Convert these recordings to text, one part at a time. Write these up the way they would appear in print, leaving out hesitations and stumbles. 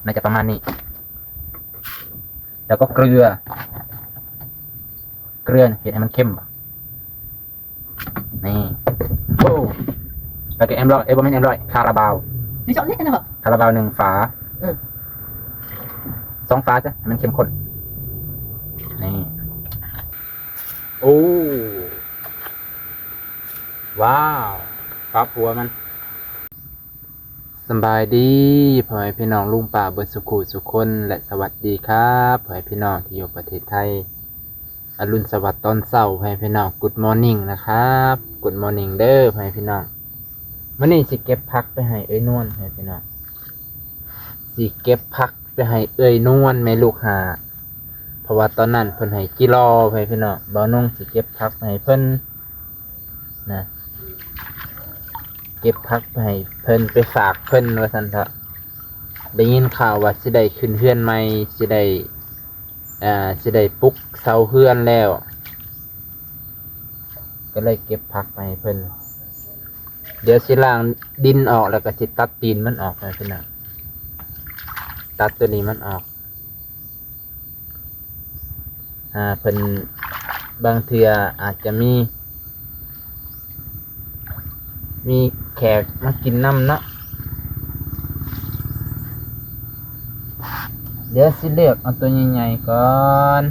น่าจะประมาณนี้แล้วก็เกลือเห็นให้มันเข้มป่ะนี่โอ้แล้วก็เอ็มร้อยคาราบาว Chỉ chọn hết cái nào hả? คาราบาว1 ฝา Ừ. 2 ฝาจ้ะให้มันเข้มข้นนี่โอ้ว้าวปั๊บหัวมันสบายดีพ่อแม่พี่น้องลุงป่าเบิดสุขุสุขคนและสวัสดีครับพ่อแม่พี่น้องที่อยู่ประเทศไทยอรุณสวัสดิ์ตอนเช้าพ่อแม่พี่น้อง Good morning นะครับ Good morning เด้อพ่อแม่พี่น้องมื้อนี้สิเก็บผักไปให้เอ้ยนวลพ่อแม่พี่น้องสิเก็บผักไปให้เอ้ยนวลแม่ลูกหาเพราะว่าตอนนั้นเพิ่นให้กิโลพ่อแม่พี่น้องบ่าวนุ่งสิเก็บผักไปให้เพิ่นนะเก็บผักไปให้เพิ่นไปฝากเพิ่นว่าซั่นเถอะได้ยินข่าวว่าสิได้ขึ้นเฮือนใหม่สิได้ปลุกเสาเฮือนแล้วก็เลยเก็บผักไปให้เพิ่นเดี๋ยวสิล้างดินออกแล้วก็สิตัดตีนมันออกไปพี่น้องตัดตัวนี้มันออกเพิ่นบางเทื่ออาจจะมีแขกมากินน้ำเนาะเดี๋ยวสิเลือกเอาตัวใหญ่ๆก่อน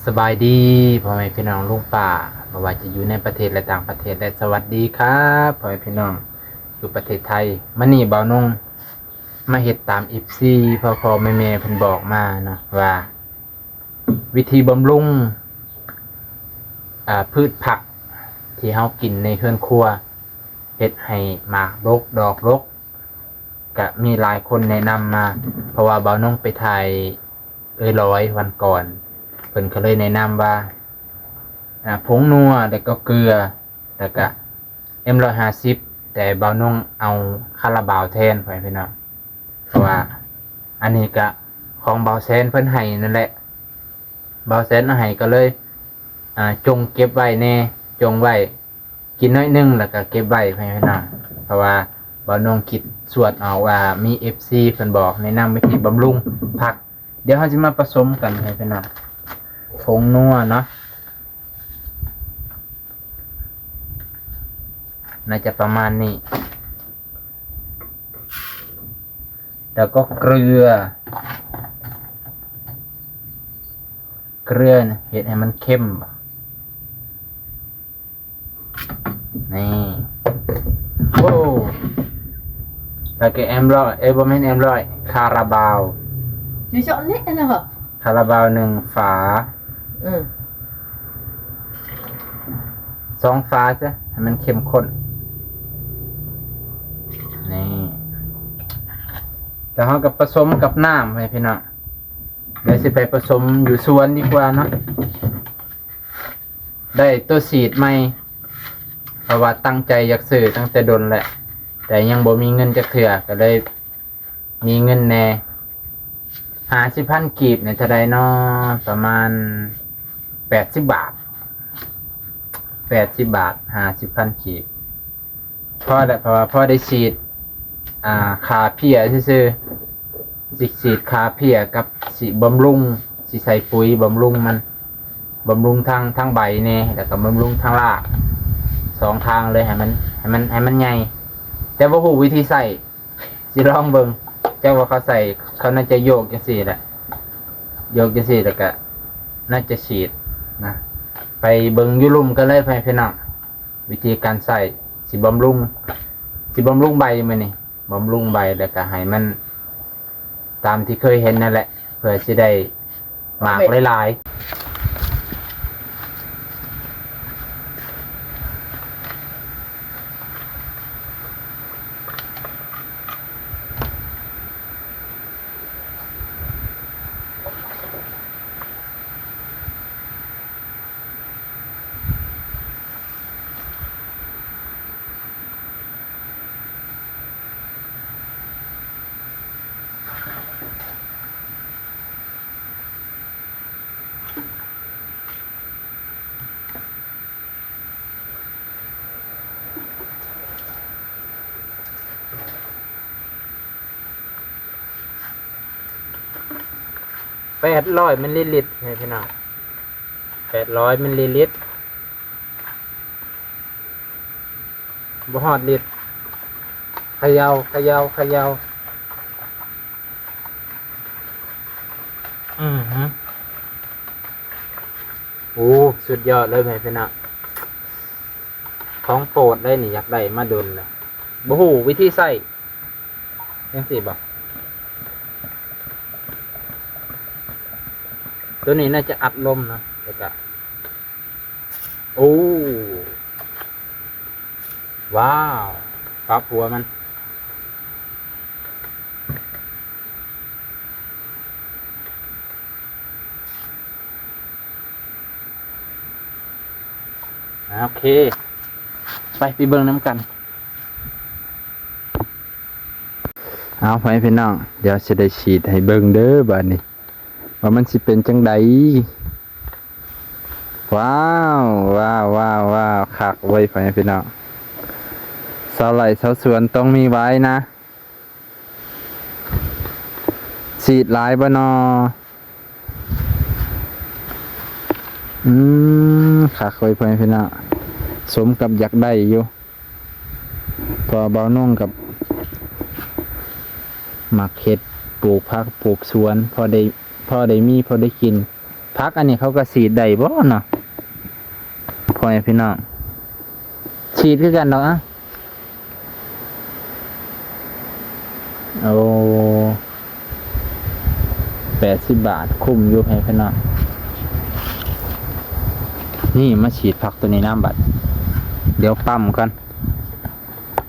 สบายดีพ่อแม่พี่น้องลุงป่าไม่ว่าจะอยู่ในประเทศและต่างประเทศและสวัสดีครับพ่อแม่พี่น้องอยู่ประเทศไทยมื้อนี้บ่าวนงมาเฮ็ดตาม FC พ่อแม่เพิ่นบอกมาเนาะว่าวิธีบำรุงพืชผักที่เฮากินในเรือนครัวเฮ็ดให้หมากรกดอกรกก็มีหลายคนแนะนำมาเพราะว่าบ่าวนงไปถ่ายร้อยวันก่อนเพิ่นก็เลยแนะนำว่าผงนัวแล้วก็เกลือแล้วก็M150แต่บ่าวนงเอาคาราบาวแทนไปพี่น้องเพราะว่าอันนี้ก็ของบ่าวแสนเพิ่นให้นั่นแหละบ่าวแสนเอาให้ก็เลยจงเก็บไว้แน่จงไว้กินน้อยนึงแล้วก็เก็บไว้พี่น้องเพราะว่าบ่าวนงคิดสวดเอาว่ามี FC เพิ่นบอกแนะนำวิธีบำรุงผักเดี๋ยวเราจะมาผสมกันให้พี่น้องผงนัวเนาะน่าจะประมาณนี้แล้วก็เกลือนะเห็ดให้มันเข้มนี่โอ้แล้วก็บ่แม่นM100คาราบาว Chỉ chọn hết cái nào hả? คาราบาว1 ฝา Ừ. 2 ฝาจ้ะให้มันเข้มข้นนี่แล้วเราก็ผสมกับน้ำให้พี่น้องเดี๋ยวสิไปผสมอยู่สวนดีกว่าเนาะได้ตัวสีดใหม่เพราะว่าตั้งใจอยากซื้อตั้งแต่ดนแหละแต่ยังบ่มีเงินจักเทื่อก็เลยมีเงินแน่50,000 กีบในเท่าใดเนาะประมาณ80 บาท50,000 กีบเพราะว่าพอได้ฉีดขาเพี้ยซื่อๆสิฉีดขาเพี้ยกับสิบำรุงสิใส่ปุ๋ยบำรุงมันบำรุงทั้งใบแน่แล้วก็บำรุงทั้งราก2 ทางเลยให้มันใหญ่แต่บ่ฮู้วิธีใส่สิลองเบิ่งแต่ว่าเขาน่าจะโยกจังซี่แหละโยกจังซี่แล้วก็น่าจะฉีดนะไปเบิ่งอยู่ลุ่มกันเลยพี่น้องวิธีการใส่สิบำรุงใบมันนี่ บำรุงใบแล้วก็ให้มัน ตามที่เคยเห็นนั่นแหละ เพื่อสิได้หมากหลายๆ 800มิลลิลิตรให้พี่น้อง800มิลลิลิตรบ่ฮอดลิตรเขย่าโอ้สุดยอดเลยแม่พี่น้องของโปรดเลยนี่อยากได้มาดนนะบ่ฮู้วิธีใช้จังซี่บ่ตัวนี้น่าจะอัดลมนะแล้วก็โอ้ว้าวปรับหัวมันโอเคไปเบิ่งน้ำกันเอาไปพี่น้องเดี๋ยวจะได้ฉีดให้เบิ่งเด้อบัดนี้ว่ามันสิเป็นจังใดว้าวคักไว้ไปพี่น้องสาวไร่สาวสวนต้องมีไว้นะฉีดหลายบ่นอคักไว้ไปพี่น้องสมกับอยากได้อยู่พอเบาน่งกับหมักเห็ดปลูกผักปลูกสวนพอได้กินผักอันนี้เขาก็ฉีดได้บ่เนาะพอพี่น้องฉีดคือกันเนาะโอ้80 บาทคุ้มอยู่ให้พี่น้องนี่มาฉีดผักตัวนี้น้ำบัดเดี๋ยวปั๊มกัน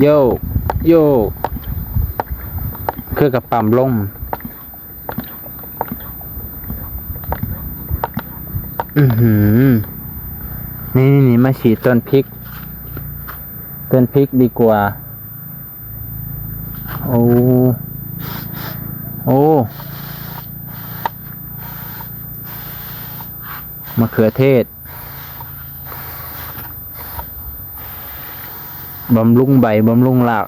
โยคือกับปั๊มลงนี่มาฉีดต้นพริกดีกว่าโอ้มะเขือเทศบำรุงใบบำรุงราก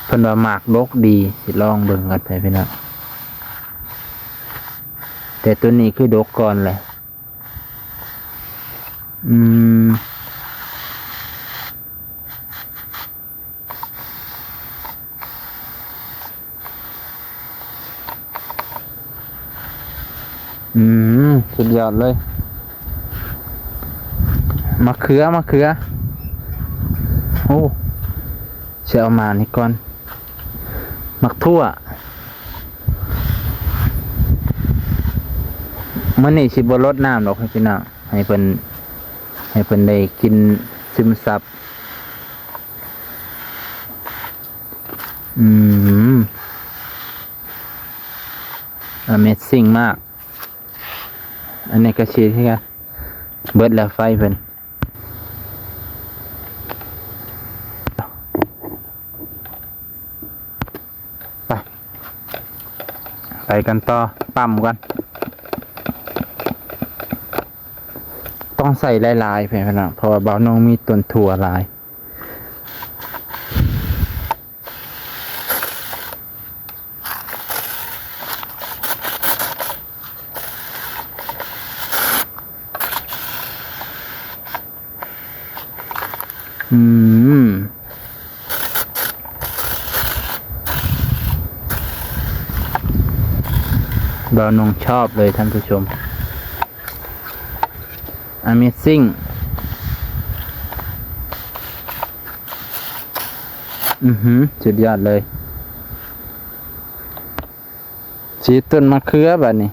เพิ่นว่าหมากรกดีสิลองเบิ่งกันไปพี่น้องแต่ตัวนี้คือดกก่อนเลยสุดยอดเลยมะเขือโอ้เชื่อเอามานี่ก่อนมักทั่วมื้อนี้สิบ่รดน้ำดอกให้พี่น้องให้เพิ่นได้กินซึมซับAmazing มากอันนี้ก็ฉีดให้กันเบิดแล้วไฟเพิ่นไปกันต่อปั๊มกันต้องใส่ลายๆเพื่อนๆเพราะว่าบ่าวน้องมีต้นถั่วลายบ่าวน้องชอบเลยท่านผู้ชม Amazing สุดยอดเลยสีต้นมะเขือแบบนี้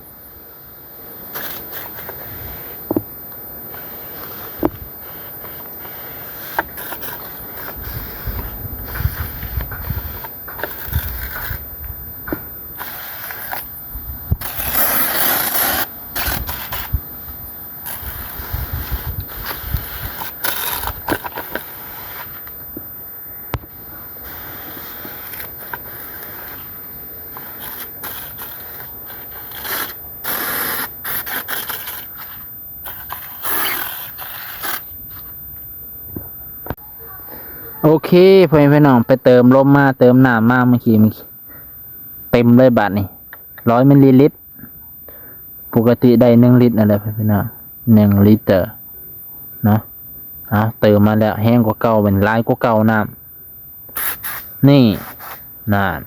โอเคพ่อพี่น้องไปเติมลมมาเติมน้ำมาเมื่อกี้เต็มเลยบาทนี่100 มิลลิลิตรปกติได้1 ลิตรอะไรพ่อพี่น้อง1 ลิตรเนาะเติมมาแล้วแห้งกว่าเก่าเป็นลายกว่าเก่าน้ำนี่นาน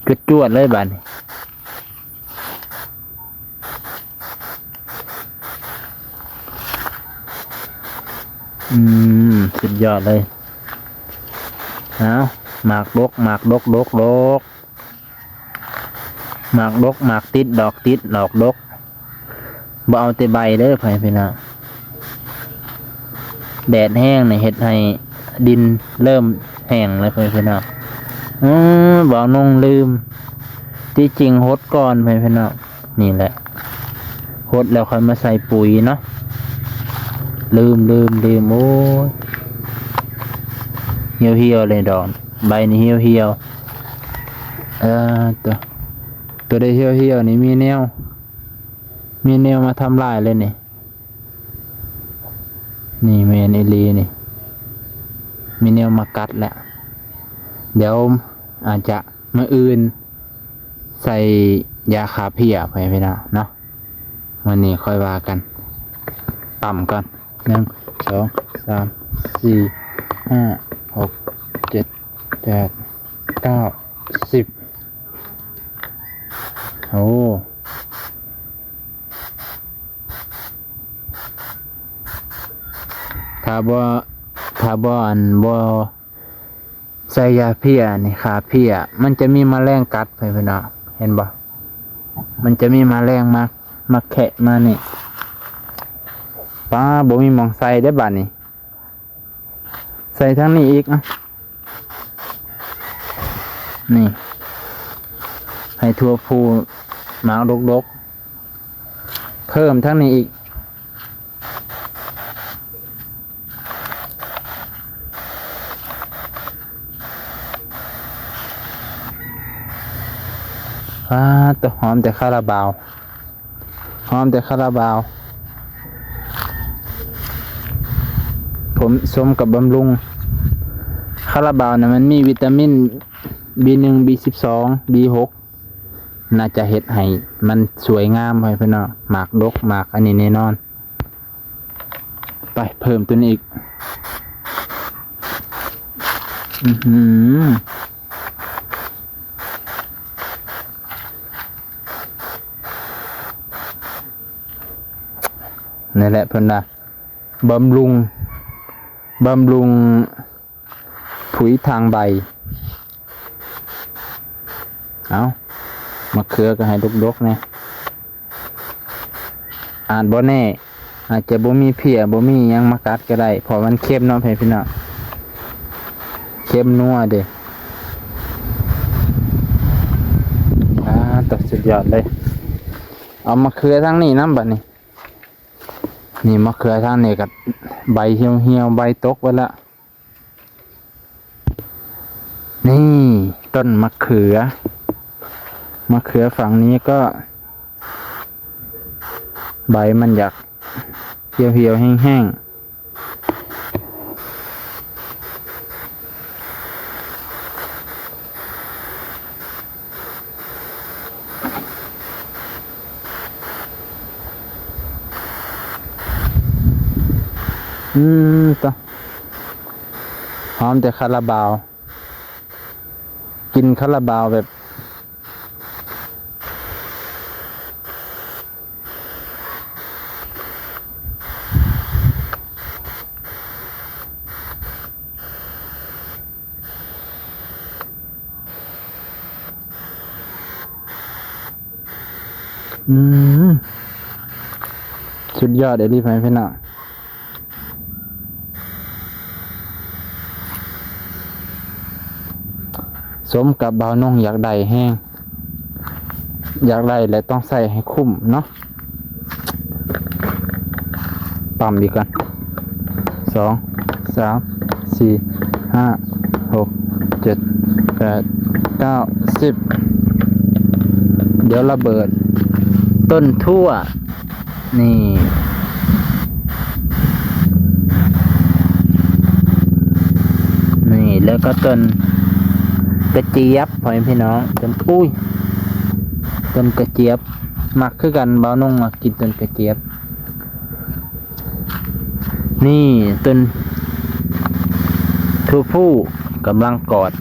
กระจวดเลยบาทนี่สุดยอดเลยเอาหมากดกหมากติดดอกติดดอกดกบ่เอาแต่ใบเด้อพี่น้องแดดแห้งเนี่ยเฮ็ดให้ดินเริ่มแห้งเลยพี่น้องบ่นงลืมที่จริงหดก่อนพี่น้องนี่แหละหดแล้วค่อยมาใส่ปุ๋ยเนาะลืมโอ้ยเหี่ยวเลยดอกใบนี่เหี่ยวตัวได้เหี่ยวนี่มีแนวมาทำลายเลยนี่เมนอีลีนี่มีแนวมากัดแหละเดี๋ยวอาจจะมื้ออื่นใส่ยาฆ่าเพี้ยไปพี่น้องเนาะวันนี้ค่อยว่ากันต่ำก่อน1 2 3 4 5 6 7 8 9 10โอ้ถ้าบ่ใส่ยาเพี้ยนี่ฆ่าเพี้ยมันจะมีแมลงกัดไปพี่น้องเห็นบ่มันจะมีแมลงมาแคะมานี่ป้าบ่มีหม่องใส่ได้บัดนี้ใส่ทั้งนี้อีกนี่ให้ทั่วภูหมากดกเพิ่มทั้งนี้อีกตัวหอมแต่คาราบาวผมสมกับบำรุงคาราบาวนะมันมีวิตามิน B1 B12 B6 น่าจะเฮ็ดให้มันสวยงามไปพี่น้องหมากดกหมากอันนี้แน่นอนไปเพิ่มตัวนี้อีกนี่แหละเพิ่นนะบำรุงผุยทางใบเอามะเขือก็ให้ดกๆนะบ่แน่อาจจะบ่มีเพี้ยบ่มีหยังมากัดก็ได้เพราะมันเค็มเนาะพี่น้องเค็มนัวเด้ตัดสุดยอดเลยเอามะเขือทางนี้นำบัดนี้นี่มะเขือทางนี้กับใบเหี่ยวใบตกไปละนี่ต้นมะเขือฝั่งนี้ก็ใบมันอยากเหี่ยวแห้งต่อหอมแต่คาราบาวกินคาราบาวแบบ อืมสุดยอดเลยพี่พี่น้องสมกับบ่าวนงอยากได้แห้งอยากได้และต้องใส่ให้คุ้มเนาะปั๊มดีกัน2 3 4 5 6 7 8 9 10เดี๋ยวระเบิดต้นทั่วนี่แล้วก็ต้นกระเจี๊ยบพ่อพี่น้องต้นต้นกระเจี๊ยบมักคือกันบ่าวนงมากินต้นกระเจี๊ยบนี่ต้นทูผู้กำลังกอด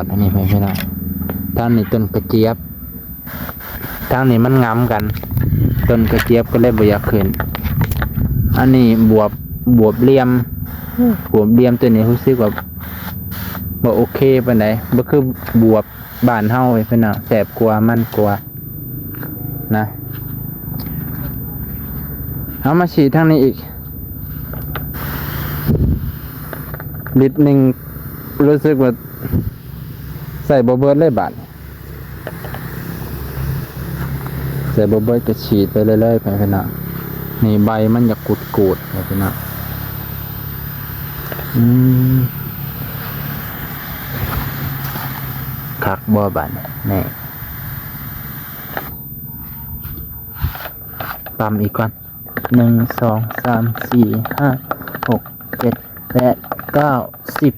อันนี้พ่อพี่น้องทางนี้ต้นกระเจี๊ยบทางนี้มันงำกันต้นกระเจี๊ยบก็เลยบ่อยากขึ้นอันนี้บวบเหลี่ยมตัวนี้รู้สึกว่าบ่โอเคปานใดบ่คือบวบบ้านเฮาเพิ่นน่ะแซ่บกว่ามันกว่านะเอามาฉีดทางนี้อีกลิตรนึงรู้สึกว่าใส่บ่เบิดเลยบาดใส่บ่เบิดก็ฉีดไปเรื่อยๆไปเพิ่นน่ะนี่ใบมันอยากกูดๆไปเพิ่นน่ะคักบ่บาดนี่ปั๊มอีกก่อน1 2 3 4 5 6 7 8 9 10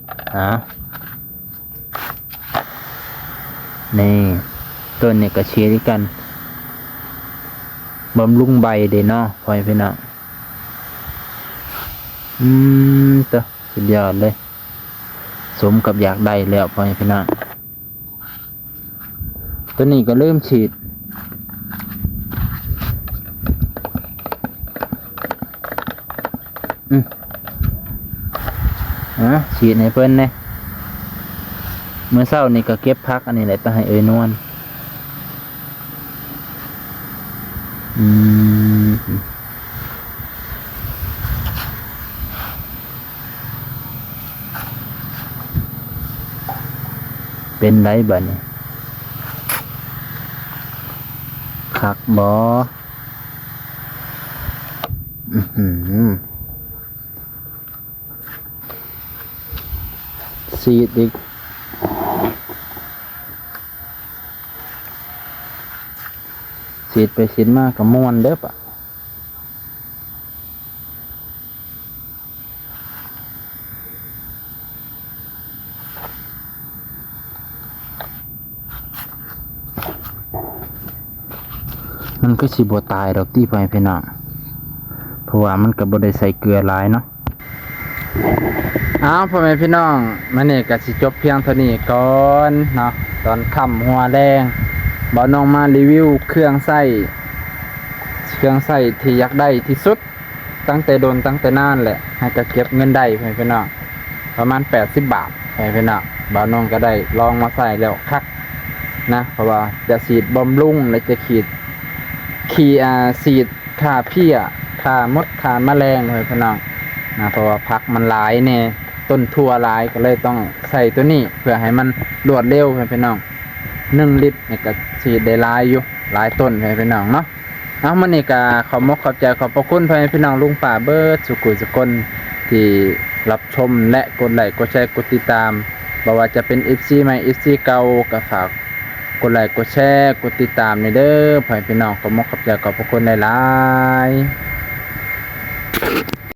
นี่ต้นนี่ก็เชียร์กันบำรุงใบเด้เนาะพ่อพี่น้องตัวสุดยอดเลยสมกับอยากได้แล้วพ่อพี่น้องตัวนี้ก็เริ่มฉีดฉีดให้เพิ่นเนี่ยเมื่อเช้านี่ก็เก็บพักอันนี้แหละไปให้นวลเป็นไรบ้านี่คักบอสีดอีกสีดไปสีดมากกับม้วนเด้อปะมันก็สิบ่ตายดอกที่ไปพี่น้องเพราะว่ามันก็บ่ได้ใส่เกลือหลายเนาะพ่อแม่พี่น้องมันนี่ก็สิจบเพียงเท่านี้ก่อนเนาะตอนค่ำหัวแดงบ่น้องมารีวิวเครื่องใส่ที่อยากได้ที่สุดตั้งแต่นานแหละให้ก็เก็บเงินได้พ่อแม่พี่น้องประมาณ80 บาทพ่อแม่พี่น้องบ่น้องก็ได้ลองมาใส่แล้วคักนะเพราะว่าจะฉีดบำรุงและจะฉีดฆ่าเพี้ยฆ่ามดฆ่าแมลงเลยพี่น้องนะเพราะว่าผักมันหลายเนี่ยต้นทั่วหลายก็เลยต้องใส่ตัวนี้เพื่อให้มันรวดเร็วพี่น้อง1 ลิตรเนี่ยก็ฉีดได้หลายอยู่หลายต้นพี่น้องเนาะมันนี่ก็ขอบใจขอบพระคุณพี่น้องลุงป้าเบิร์ดสุขุสุคนที่รับชมและกดไลค์กดแชร์กดติดตามบ่ว่าจะเป็น FC ใหม่ FC เก่าก็ฝากกดไลค์กดแชร์กดติดตามในเด้อพี่น้องขอบใจขอบพระคุณหลายๆ